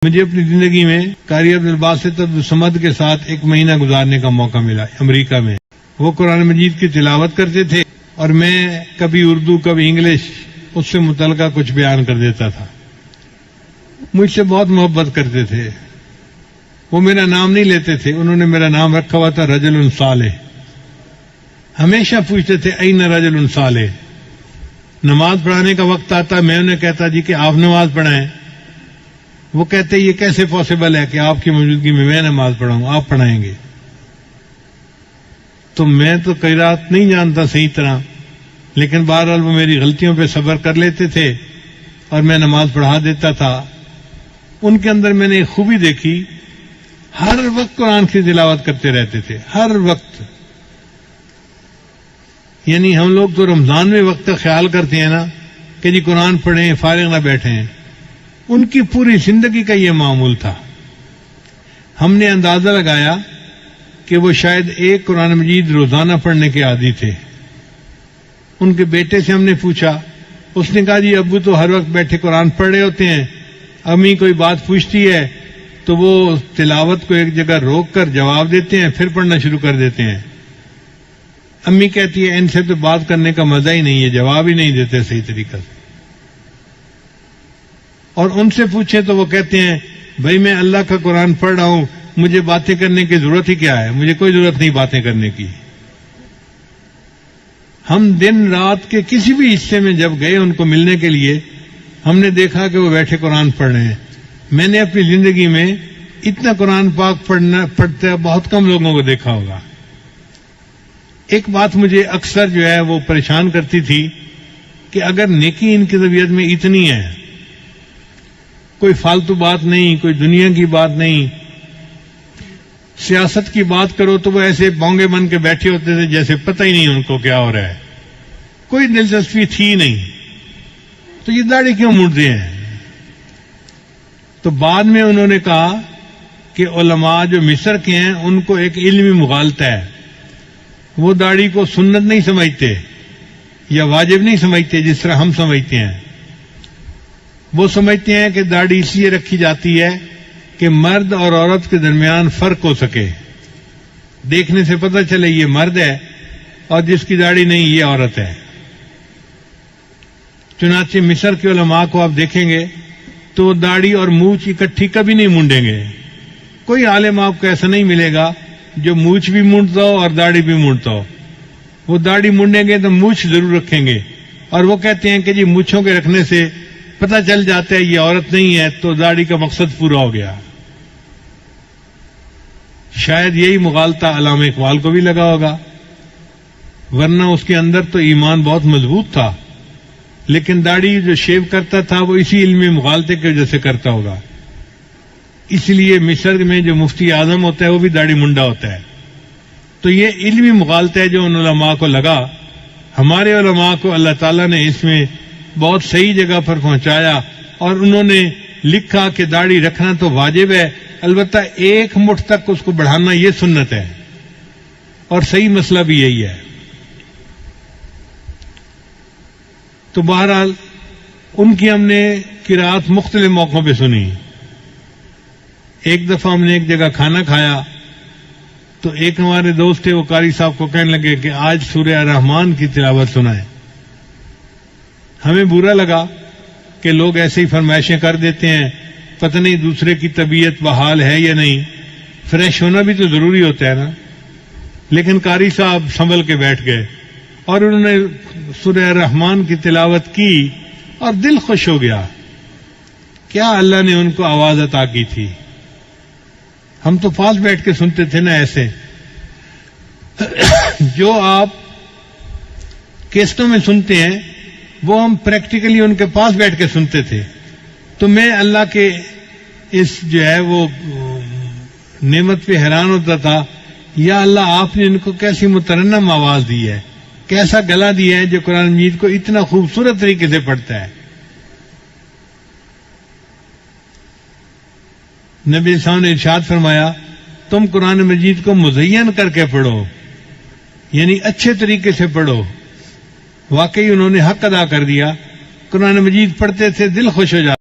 مجھے اپنی زندگی میں قاری عبدالباسط عبدالصمد کے ساتھ ایک مہینہ گزارنے کا موقع ملا امریکہ میں۔ وہ قرآن مجید کی تلاوت کرتے تھے اور میں کبھی اردو کبھی انگلش اس سے متعلقہ کچھ بیان کر دیتا تھا۔ مجھ سے بہت محبت کرتے تھے۔ وہ میرا نام نہیں لیتے تھے، انہوں نے میرا نام رکھا ہوا تھا رجل صالح۔ ہمیشہ پوچھتے تھے این رجل صالح۔ نماز پڑھانے کا وقت آتا میں انہیں کہتا جی کہ آپ نماز پڑھائیں۔ وہ کہتے یہ کیسے پاسبل ہے کہ آپ کی موجودگی میں نماز پڑھاؤں، آپ پڑھائیں گے؟ تو میں تو قرات نہیں جانتا صحیح طرح، لیکن بہرحال وہ میری غلطیوں پہ صبر کر لیتے تھے اور میں نماز پڑھا دیتا تھا۔ ان کے اندر میں نے ایک خوبی دیکھی، ہر وقت قرآن کی تلاوت کرتے رہتے تھے، ہر وقت۔ یعنی ہم لوگ تو رمضان میں وقت کا خیال کرتے ہیں نا کہ جی قرآن پڑھیں فارغ نہ بیٹھیں، ان کی پوری زندگی کا یہ معمول تھا۔ ہم نے اندازہ لگایا کہ وہ شاید ایک قرآن مجید روزانہ پڑھنے کے عادی تھے۔ ان کے بیٹے سے ہم نے پوچھا، اس نے کہا جی ابو تو ہر وقت بیٹھے قرآن پڑھ رہے ہوتے ہیں، امی کوئی بات پوچھتی ہے تو وہ تلاوت کو ایک جگہ روک کر جواب دیتے ہیں، پھر پڑھنا شروع کر دیتے ہیں۔ امی کہتی ہے ان سے تو بات کرنے کا مزہ ہی نہیں ہے، جواب ہی نہیں دیتے صحیح طریقہ سے۔ اور ان سے پوچھیں تو وہ کہتے ہیں بھائی میں اللہ کا قرآن پڑھ رہا ہوں، مجھے باتیں کرنے کی ضرورت ہی کیا ہے، مجھے کوئی ضرورت نہیں باتیں کرنے کی۔ ہم دن رات کے کسی بھی حصے میں جب گئے ان کو ملنے کے لیے، ہم نے دیکھا کہ وہ بیٹھے قرآن پڑھ رہے ہیں۔ میں نے اپنی زندگی میں اتنا قرآن پاک پڑھتے بہت کم لوگوں کو دیکھا ہوگا۔ ایک بات مجھے اکثر جو ہے وہ پریشان کرتی تھی کہ اگر نیکی ان کی طبیعت میں اتنی ہے، کوئی فالتو بات نہیں، کوئی دنیا کی بات نہیں، سیاست کی بات کرو تو وہ ایسے بونگے بن کے بیٹھے ہوتے تھے جیسے پتہ ہی نہیں ان کو کیا ہو رہا ہے، کوئی دلچسپی تھی نہیں، تو یہ داڑھی کیوں مونڈتے ہیں؟ تو بعد میں انہوں نے کہا کہ علماء جو مصر کے ہیں ان کو ایک علمی مغالطہ ہے، وہ داڑھی کو سنت نہیں سمجھتے یا واجب نہیں سمجھتے جس طرح ہم سمجھتے ہیں۔ وہ سمجھتے ہیں کہ داڑھی اس لیے رکھی جاتی ہے کہ مرد اور عورت کے درمیان فرق ہو سکے، دیکھنے سے پتہ چلے یہ مرد ہے اور جس کی داڑھی نہیں یہ عورت ہے۔ چنانچہ مصر کے علماء کو آپ دیکھیں گے تو وہ داڑھی اور مونچھ اکٹھی کبھی نہیں مونڈیں گے۔ کوئی عالم آپ کو ایسا نہیں ملے گا جو مونچھ بھی مونڈتا ہو اور داڑھی بھی مونڈتا ہو۔ وہ داڑھی مونڈیں گے تو مونچھ ضرور رکھیں گے، اور وہ کہتے ہیں کہ جی مونچھوں کے رکھنے سے پتہ چل جاتا ہے یہ عورت نہیں ہے تو داڑھی کا مقصد پورا ہو گیا۔ شاید یہی مغالطہ علامہ اقبال کو بھی لگا ہوگا، ورنہ اس کے اندر تو ایمان بہت مضبوط تھا، لیکن داڑھی جو شیو کرتا تھا وہ اسی علمی مغالطے کی وجہ سے کرتا ہوگا۔ اس لیے مصر میں جو مفتی اعظم ہوتا ہے وہ بھی داڑھی منڈا ہوتا ہے۔ تو یہ علمی مغالطہ ہے جو ان علماء کو لگا۔ ہمارے علماء کو اللہ تعالیٰ نے اس میں بہت صحیح جگہ پر پہنچایا، اور انہوں نے لکھا کہ داڑھی رکھنا تو واجب ہے، البتہ ایک مٹھ تک اس کو بڑھانا یہ سنت ہے، اور صحیح مسئلہ بھی یہی ہے۔ تو بہرحال ان کی ہم نے قرات مختلف موقعوں پہ سنی۔ ایک دفعہ ہم نے ایک جگہ کھانا کھایا تو ایک ہمارے دوست تھے، وہ قاری صاحب کو کہنے لگے کہ آج سورہ الرحمن کی تلاوت سنائیں۔ ہمیں برا لگا کہ لوگ ایسے ہی فرمائشیں کر دیتے ہیں، پتہ نہیں دوسرے کی طبیعت بحال ہے یا نہیں، فریش ہونا بھی تو ضروری ہوتا ہے نا۔ لیکن قاری صاحب سنبھل کے بیٹھ گئے اور انہوں نے سورہ الرحمن کی تلاوت کی اور دل خوش ہو گیا۔ کیا اللہ نے ان کو آواز عطا کی تھی! ہم تو پاس بیٹھ کے سنتے تھے نا ایسے، جو آپ کیسٹوں میں سنتے ہیں وہ ہم پریکٹیکلی ان کے پاس بیٹھ کے سنتے تھے۔ تو میں اللہ کے اس جو ہے وہ نعمت پہ حیران ہوتا تھا، یا اللہ آپ نے ان کو کیسی مترنم آواز دی ہے، کیسا گلا دیا ہے جو قرآن مجید کو اتنا خوبصورت طریقے سے پڑھتا ہے۔ نبی صاحب نے ارشاد فرمایا تم قرآن مجید کو مزین کر کے پڑھو، یعنی اچھے طریقے سے پڑھو۔ واقعی انہوں نے حق ادا کر دیا، قرآن مجید پڑھتے تھے دل خوش ہو جاتا۔